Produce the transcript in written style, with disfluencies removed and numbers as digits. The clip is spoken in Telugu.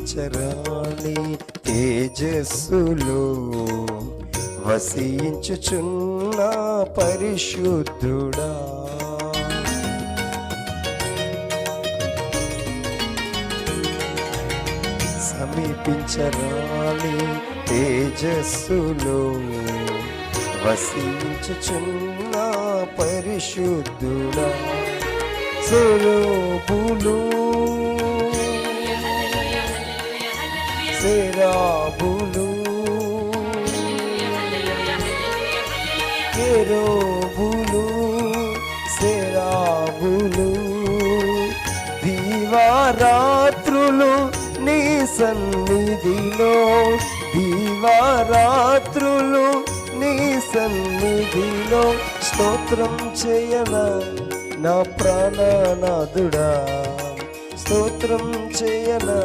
సమీపించరాని తేజస్సులో వసించుచున్న పరిశుద్ధుడా, సమీపించరాని తేజస్సులో వసించుచున్న పరిశుద్ధుడా, సెరాబులు సెరాబులు కెరూబులు సెరాబులు దివారాత్రులు నీ సన్నిధిలో, దివారాత్రులు నీ సన్నిధిలో స్తోత్రం చేయనా నా ప్రాణనాథుడా, స్తోత్రం చేయనా.